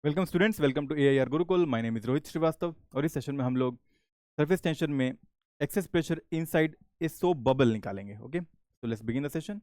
Welcome students, welcome to AIR Gurukul. My name is Rohit Srivastava और इस session में हम लोग सरफेस टेंशन में excess pressure inside a soap bubble निकालेंगे। Okay, so let's begin the session.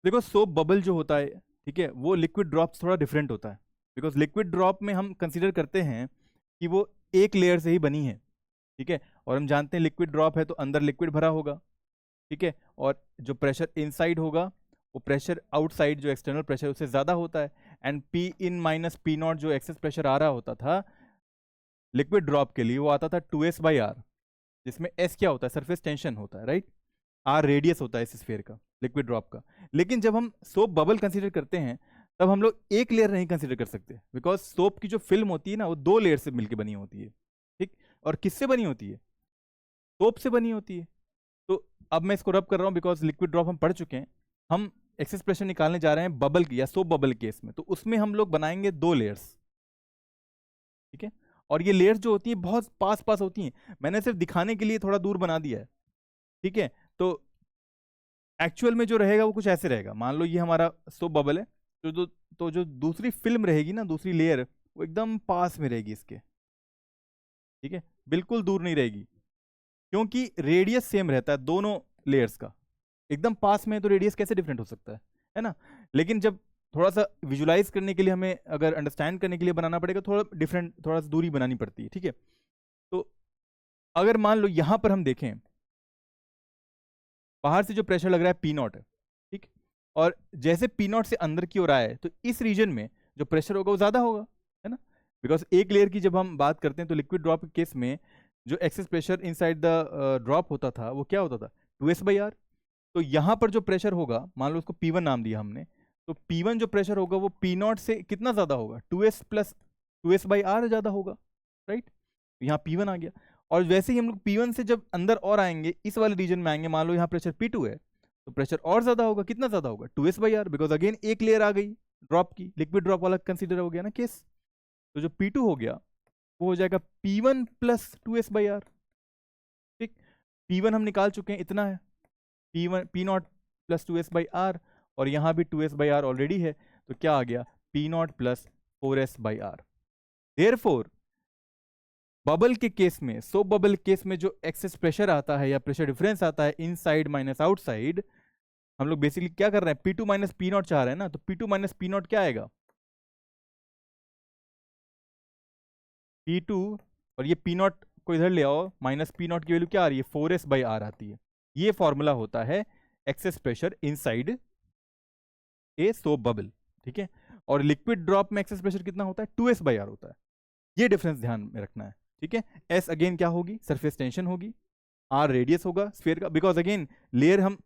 देखो, सोप बबल जो होता है, ठीक है, वो लिक्विड ड्रॉप थोड़ा डिफरेंट होता है। बिकॉज लिक्विड ड्रॉप में हम कंसिडर करते हैं कि वो एक लेयर से ही बनी है, ठीक है, और हम जानते हैं लिक्विड ड्रॉप है तो अंदर लिक्विड भरा होगा, ठीक है, और जो प्रेशर इनसाइड होगा वो प्रेशर आउटसाइड जो एक्सटर्नल प्रेशर उससे ज़्यादा होता है। And P in minus P not जो एक्सेस प्रेशर आ रहा होता था लिक्विड ड्रॉप के लिए, वो आता था 2s/r, जिसमें s क्या होता है, सरफेस टेंशन होता है, राइट। r रेडियस होता है इस स्फीयर का, लिक्विड ड्रॉप का। लेकिन जब हम सोप बबल कंसीडर करते हैं तब हम लोग एक लेयर नहीं कंसीडर कर सकते, बिकॉज सोप की जो फिल्म होती है ना, वो दो लेयर से मिलकर बनी होती है, ठीक। और किससे बनी होती है? सोप से बनी होती है। तो अब मैं इसको रब कर रहा हूँ बिकॉज लिक्विड ड्रॉप हम पढ़ चुके हैं। हम एक्सेस प्रेशर निकालने जा रहे हैं बबल की या सोप बबल केस में, तो उसमें हम लोग बनाएंगे दो लेयर्स, ठीक है। और ये लेयर्स जो होती हैं बहुत पास पास होती हैं, मैंने सिर्फ दिखाने के लिए थोड़ा दूर बना दिया है, ठीक है। तो एक्चुअल में जो रहेगा वो कुछ ऐसे रहेगा। मान लो ये हमारा सोप बबल है, तो जो दूसरी फिल्म रहेगी ना, दूसरी लेयर, वो एकदम पास में रहेगी इसके, ठीक है, बिल्कुल दूर नहीं रहेगी, क्योंकि रेडियस सेम रहता है दोनों लेयर्स का। एकदम पास में है तो रेडियस कैसे डिफरेंट हो सकता है ना। लेकिन जब थोड़ा सा विजुलाइज करने के लिए, हमें अगर अंडरस्टैंड करने के लिए बनाना पड़ेगा, थोड़ा डिफरेंट, थोड़ा सा दूरी बनानी पड़ती है, ठीक है। तो अगर मान लो यहां पर हम देखें, बाहर से जो प्रेशर लग रहा है पी नॉट है, ठीक, और जैसे पी नॉट से अंदर की ओर आए तो इस रीजन में जो प्रेशर होगा वो ज्यादा होगा, है ना। बिकॉज एक लेयर की जब हम बात करते हैं तो लिक्विड ड्रॉप के केस में जो access pressure inside the drop होता था वो क्या होता था, 2s/r। तो यहाँ पर जो प्रेशर होगा, मान लो उसको P1 नाम दिया हमने, तो P1 जो प्रेशर होगा वो P नॉट से कितना ज्यादा होगा, 2s/r ज्यादा होगा, राइट। यहाँ P1 आ गया। और वैसे ही हम लोग P1 से जब अंदर और आएंगे, इस वाले रीजन में आएंगे, मान लो यहाँ प्रेशर P2 है, तो प्रेशर और ज्यादा होगा, कितना ज्यादा होगा, 2s/r, बिकॉज अगेन एक लेयर आ गई ड्रॉप की, लिक्विड ड्रॉप वाला कंसिडर हो गया ना केस। तो जो P2 हो गया वो हो जाएगा P1 + 2s/r, ठीक। P1 हम निकाल चुके हैं, इतना है, P1 P0 + 2s/r, और यहाँ भी 2s/r ऑलरेडी है, तो क्या आ गया, P0 + 4s/r। देयरफॉर बबल के केस में, सोप बबल केस में जो एक्सेस प्रेशर आता है या प्रेशर डिफरेंस आता है इनसाइड माइनस आउटसाइड, हम लोग बेसिकली क्या कर रहे हैं, P2 - P0 चाह रहे हैं ना, तो P2 - P0 क्या आएगा, P2, और ये P0 को इधर ले आओ, माइनस P0 की वैल्यू क्या आ रही है, 4s/r आती है। ये फॉर्मूला होता है access pressure inside a soap bubble, ठीक है। और लिक्विड ड्रॉप में एक्सेस प्रेशर कितना होता है, 2s/r होता है। ये डिफरेंस ध्यान में रखना है, ठीक है। एस अगेन क्या होगी, सरफेस टेंशन होगी, आर रेडियस होगा स्फीयर का, बिकॉज अगेन लेयर हम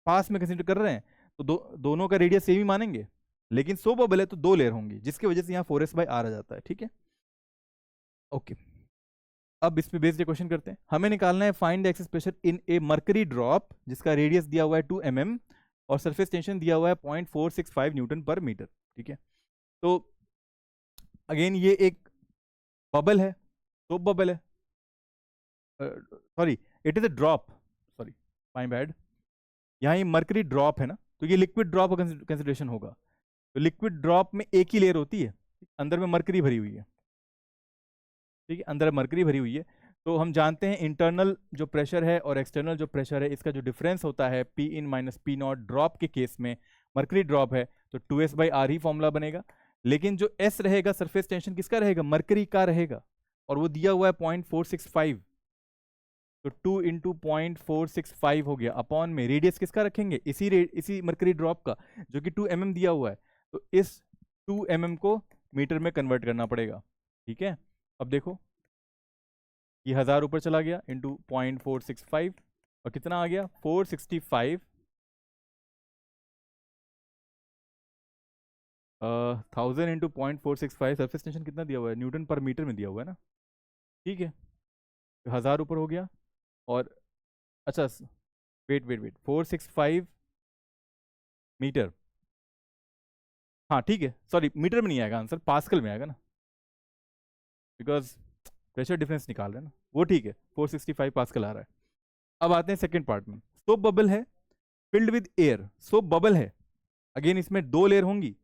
पास में कंसीडर कर रहे हैं, तो दोनों का रेडियस सेम ही मानेंगे। लेकिन सोप बबल है तो दो लेयर होंगी, जिसकी वजह से यहाँ 4s/r आ जाता है, ठीक है। ओके, अब इस पे बेस्ड क्वेश्चन करते हैं। हमें निकालना है find the excess pressure in A mercury drop, जिसका रेडियस दिया हुआ है 2 mm और सरफेस टेंशन दिया हुआ है 0.465 N/m, ठीक है। तो अगेन ये एक बबल है, सोप बबल है, sorry it is a drop, sorry my bad, यहाँ ये मर्करी ड्रॉप है ना, तो ये लिक्विड ड्रॉप का कंसिडरेशन होगा। तो लिक्विड ड्रॉप में एक ही लेयर होती है, अंदर में मर्करी भरी हुई है, ठीक है, अंदर मर्करी भरी हुई है। तो हम जानते हैं इंटरनल जो प्रेशर है और एक्सटर्नल जो प्रेशर है, इसका जो डिफरेंस होता है P in - P0 ड्रॉप के केस में, मर्करी ड्रॉप है तो 2s/r ही फॉर्मूला बनेगा। लेकिन जो s रहेगा, सरफेस टेंशन किसका रहेगा, मर्करी का रहेगा, और वो दिया हुआ है 0.465, तो 2 × 0.465 हो गया, अपॉन में रेडियस किसका रखेंगे, इसी मर्करी ड्रॉप का, जो कि 2 mm दिया हुआ है। तो इस 2 mm को मीटर में कन्वर्ट करना पड़ेगा, ठीक है। अब देखो ये 1000 ऊपर चला गया, इंटू 0.465, और कितना आ गया, 465, 1000 इंटू 0.465, सरफेस टेंशन कितना दिया हुआ है, N/m में दिया हुआ है ना, ठीक है। 1000 ऊपर हो गया, और अच्छा, वेट वेट वेट, 465 मीटर, हाँ ठीक है, सॉरी मीटर में नहीं आएगा आंसर, पास्कल में आएगा ना, बिकॉज प्रेशर डिफरेंस निकाल रहे हैं ना, वो ठीक है, 465 पास्कल आ रहा है। अब आते हैं सेकेंड पार्ट में। सोप बबल है filled with air, soap bubble है, अगेन इसमें 2 लेयर होंगी,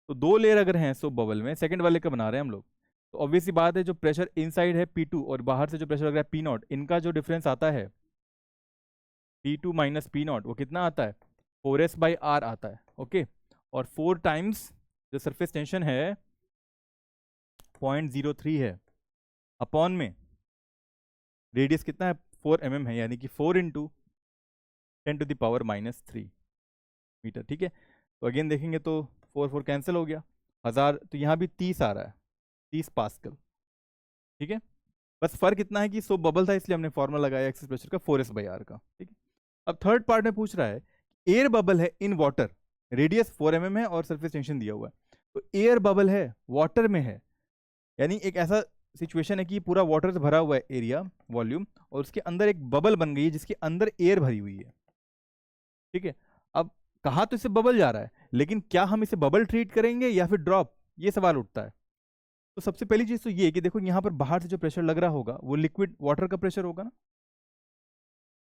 तो 2 लेयर अगर हैं सोप बबल में, सेकंड वाले का बना रहे हैं हम लोग, तो ऑब्वियस सी बात है जो प्रेशर इनसाइड है P2 और बाहर से जो प्रेशर लग रहा है P0, इनका जो डिफरेंस आता है P2 माइनस P0 वो कितना आता है 4s/r आता है। ओके, और 4 टाइम्स जो सरफेस टेंशन है 0.03 है, अपॉन में रेडियस कितना है 4 mm है, यानी कि 4 इंटू 10⁻³ मीटर। ठीक है, तो अगेन देखेंगे तो 4 कैंसिल हो गया, 1000, तो यहाँ भी 30 आ रहा है, 30 पास्कल। ठीक है, बस फर्क इतना है कि सोप बबल था इसलिए हमने फॉर्मूला लगाया एक्सेस प्रेशर का 4s/r का। ठीक है, अब थर्ड पार्ट में पूछ रहा है एयर बबल है इन वाटर, रेडियस 4 mm है और सरफेस टेंशन दिया हुआ है, तो एयर बबल है वाटर में है, यानी एक ऐसा सिचुएशन है कि पूरा वाटर से भरा हुआ है एरिया वॉल्यूम, और उसके अंदर एक बबल बन गई है जिसके अंदर एयर भरी हुई है। ठीक है, अब कहा तो इसे बबल जा रहा है, लेकिन क्या हम इसे बबल ट्रीट करेंगे या फिर ड्रॉप, ये सवाल उठता है। तो सबसे पहली चीज तो ये है कि देखो यहाँ पर बाहर से जो प्रेशर लग रहा होगा वो लिक्विड वाटर का प्रेशर होगा ना,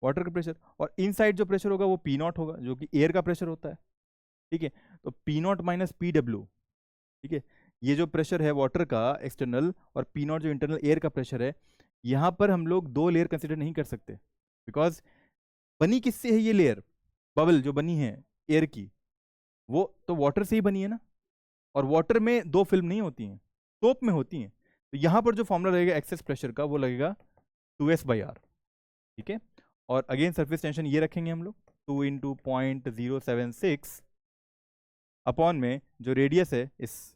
वाटर का प्रेशर, और इनसाइड जो प्रेशर होगा वो P0 होगा जो कि एयर का प्रेशर होता है। ठीक है, तो P0 माइनस PW, ठीक है, ये जो प्रेशर है वाटर का एक्सटर्नल और P0 जो इंटरनल एयर का प्रेशर है, यहाँ पर हम लोग 2 लेयर कंसिडर नहीं कर सकते, बिकॉज बनी किससे है ये लेयर, बबल जो बनी है एयर की वो तो वाटर से ही बनी है ना, और वाटर में 2 फिल्म नहीं होती हैं, सोप में होती हैं, तो यहाँ पर जो फॉर्मूला लगेगा एक्सेस प्रेशर का वो लगेगा 2s/r। ठीक है, और अगेन सरफेस टेंशन ये रखेंगे हम लोग 2 इंटू 0.076 अपॉन में जो रेडियस है इस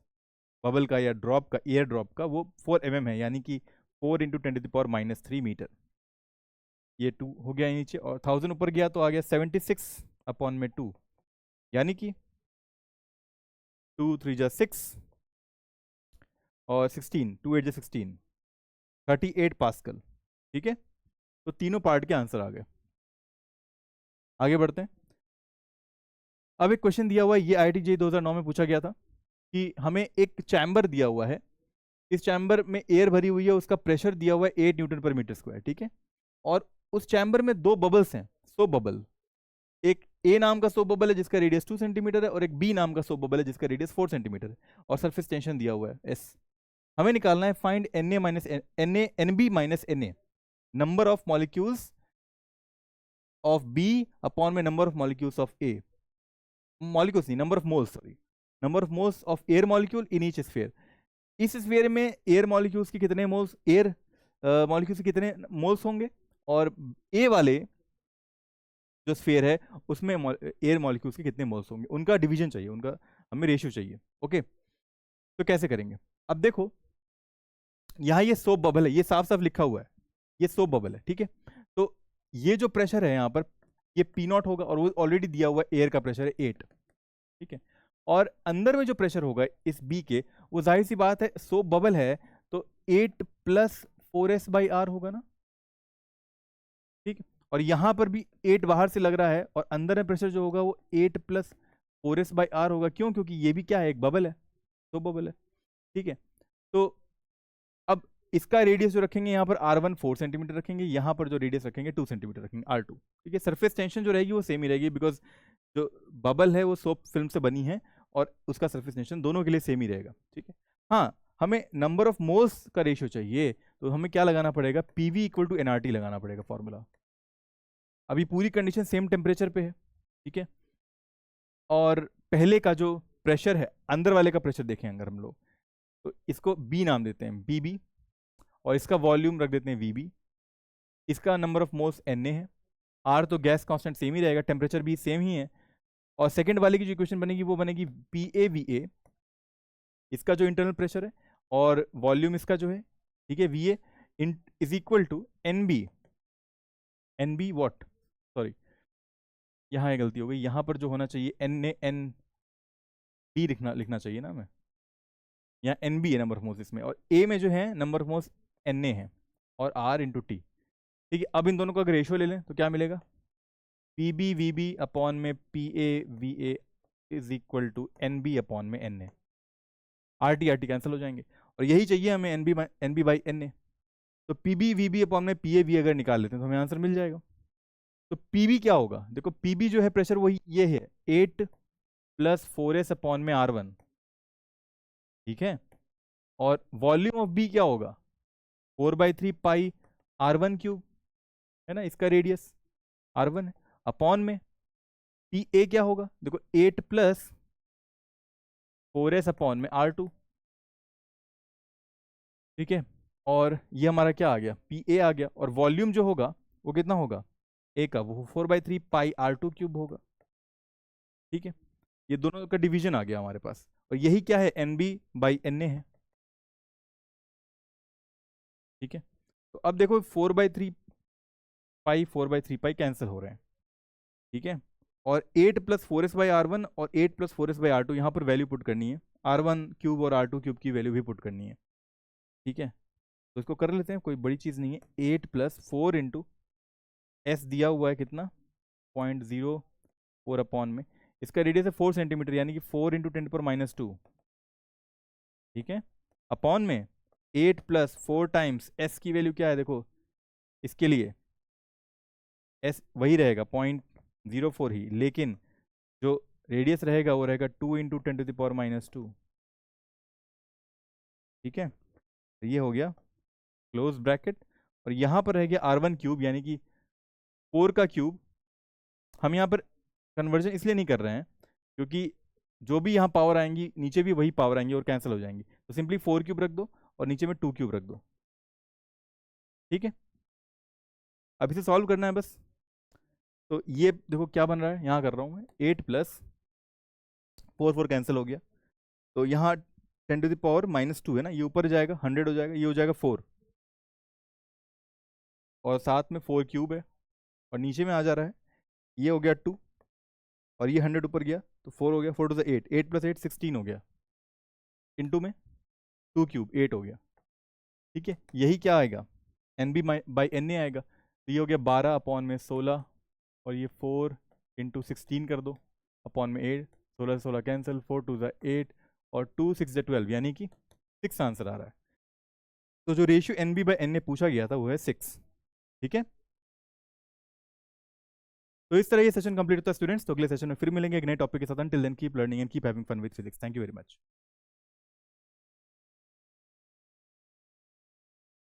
बबल का या ड्रॉप का, एयर ड्रॉप का, वो 4 mm है, यानी कि 4 इंटू 10⁻³ मीटर। ये 2 हो गया नीचे, और 1000 ऊपर गया तो आ गया 76 अपॉन में 2, यानी कि 2 3 जा 6 और 16, 2 8 जा 16, 38 पास्कल। ठीक है, तो तीनों पार्ट के आंसर आ गए। आगे बढ़ते हैं। अब एक क्वेश्चन दिया हुआ है, ये IIT JEE 2009 में पूछा गया था कि हमें एक चैम्बर दिया हुआ है, इस चैम्बर में एयर भरी हुई है, उसका प्रेशर दिया हुआ है 8 न्यूटन पर मीटर स्क्वायर। ठीक है, और उस चैम्बर में 2 बबल्स हैं, सोप बबल, एक ए नाम का सोप बबल है जिसका रेडियस 2 सेंटीमीटर है, और एक बी नाम का सोप बबल है जिसका रेडियस 4 सेंटीमीटर है, और सरफेस टेंशन दिया हुआ है एस। हमें निकालना है find NB minus NA, number of molecules of B upon में number of molecules of A, molecules नहीं, number of moles, sorry, number of moles of air molecule in each sphere. इस sphere में air molecules के कितने moles, air molecules के कितने moles होंगे, और ए वाले जो स्फीयर है उसमें एयर मॉलिक्यूल्स के कितने मोल्स होंगे, उनका डिवीजन चाहिए, उनका हमें रेशियो चाहिए। ओके, तो कैसे करेंगे, अब देखो यहाँ ये सोप बबल है, ये साफ साफ लिखा हुआ है ये सोप बबल है। ठीक है, तो ये जो प्रेशर है यहाँ पर ये P0 होगा, और वो ऑलरेडी दिया हुआ एयर का प्रेशर है 8। ठीक है, और अंदर में जो प्रेशर होगा इस बी के, वो जाहिर सी बात है सोप बबल है तो 8 प्लस 4s/r होगा ना। ठीक है, और यहां पर भी 8 बाहर से लग रहा है, और अंदर में प्रेशर जो होगा वो 8 प्लस 4s/r होगा। क्यों, क्योंकि ये भी क्या है, एक बबल है, सोप बबल है। ठीक है, तो अब इसका रेडियस जो रखेंगे यहाँ पर R1 4 सेंटीमीटर रखेंगे, यहाँ पर जो रेडियस रखेंगे 2 सेंटीमीटर रखेंगे, R2। ठीक है, सरफेस टेंशन जो रहेगी वो सेम ही रहेगी, बिकॉज जो बबल है वो सोप फिल्म से बनी है, और उसका सरफेस टेंशन दोनों के लिए सेम ही रहेगा। ठीक है, हाँ, हमें नंबर ऑफ मोल्स का रेशियो चाहिए, तो हमें क्या लगाना पड़ेगा, PV इक्वल टू NRT लगाना पड़ेगा फॉर्मूला। अभी पूरी कंडीशन सेम टेम्परेचर पे है। ठीक है, और पहले का जो प्रेशर है, अंदर वाले का प्रेशर देखें अगर हम लोग, तो इसको B नाम देते हैं, BB, और इसका वॉल्यूम रख देते हैं VB, इसका नंबर ऑफ मोल्स Na है, R तो गैस कांस्टेंट सेम ही रहेगा, टेम्परेचर भी सेम ही है, और सेकंड वाले की जो इक्वेशन बनेगी वो बनेगी PAVA, इसका जो इंटरनल प्रेशर है, और वॉल्यूम इसका जो है, ठीक है, VA is equal to NB watt, sorry यहाँ ये गलती हो गई, यहाँ पर जो होना चाहिए NB लिखना चाहिए ना हमें, यहाँ NB है नंबर ऑफ मोल्स इसमें, और A में जो है नंबर ऑफ मोल्स Na है, और R इंटू टी। ठीक है, अब इन दोनों का अगर रेशियो ले लें तो क्या मिलेगा, PB VB अपॉन में PA VA is equal to NB upon में Na, RT कैंसिल हो जाएंगे, और यही चाहिए हमें NB बाई Na। तो PB VB अपॉन में PA V अगर निकाल लेते हैं तो हमें आंसर मिल जाएगा। तो PB क्या होगा, देखो PB जो है प्रेशर वही ये है 8 प्लस 4s अपॉन में R1, ठीक है। और वॉल्यूम ऑफ बी क्या होगा, 4/3 पाई R1 क्यूब, है ना, इसका रेडियस R1 है, अपॉन में पी ए क्या होगा, देखो 8 प्लस 4s अपॉन में R2, ठीक है। और ये हमारा क्या आ गया, पी ए आ गया, और वॉल्यूम जो होगा वो कितना होगा, ए का, वो 4/3 पाई R2 क्यूब होगा, ठीक है। ये दोनों का डिवीजन आ गया हमारे पास, और यही क्या है, NB/NA है, ठीक है। तो अब देखो 4/3 पाई कैंसिल हो रहे हैं, ठीक है। और 8 प्लस 4s/R1 और 8 प्लस 4s/R2 यहाँ पर वैल्यू पुट करनी है, R1 क्यूब और R2 क्यूब की वैल्यू भी पुट करनी है, ठीक है। तो इसको कर लेते हैं, कोई बड़ी चीज़ नहीं है। 8 प्लस 4 इंटू एस दिया हुआ है कितना, 0.04 अपॉन में, इसका रेडियस है 4 सेंटीमीटर, यानी कि 4 इंटू 10⁻², ठीक है, अपॉन में 8 प्लस 4 टाइम्स एस की वैल्यू क्या है, देखो इसके लिए एस वही रहेगा 0.04 ही, लेकिन जो रेडियस रहेगा वो रहेगा 2 इंटू 10⁻², ठीक है। तो ये हो गया क्लोज ब्रैकेट, और यहाँ पर रह गया R1 क्यूब, यानी कि 4 का क्यूब। हम यहाँ पर कन्वर्जन इसलिए नहीं कर रहे हैं क्योंकि जो भी यहाँ पावर आएंगी नीचे भी वही पावर आएंगी और कैंसिल हो जाएंगी, तो सिंपली 4 क्यूब रख दो और नीचे में 2 क्यूब रख दो, ठीक है। अब इसे सॉल्व करना है बस। तो ये देखो क्या बन रहा है, यहाँ कर रहा हूँ मैं, 8 प्लस 4 कैंसिल हो गया, तो यहाँ 10⁻², है ना, ये ऊपर जाएगा 100 हो जाएगा, ये हो जाएगा 4, और साथ में 4 क्यूब है, और नीचे में आ जा रहा है, ये हो गया 2, और ये 100 ऊपर गया तो 4 हो गया, 4 टू 8, 8 प्लस 8 16 हो गया, इंटू में 2 क्यूब 8 हो गया, ठीक है। यही क्या आएगा, NB/NA आएगा, तो ये हो गया 12 अपॉन में 16, और ये 4 इंटू 16 कर दो, अपॉन में 8, 16 16 कैंसिल, 4 टू 8, और 2 6 12, यानी कि 6 आंसर आ रहा है। तो जो रेशियो NB/NA पूछा गया था वो है 6, ठीक है। तो इस तरह ये सेशन कंप्लीट होता है स्टूडेंट्स। तो अगले सेशन में फिर मिलेंगे एक नए टॉपिक के साथ। Till then keep learning and keep having fun with physics. Thank you very much.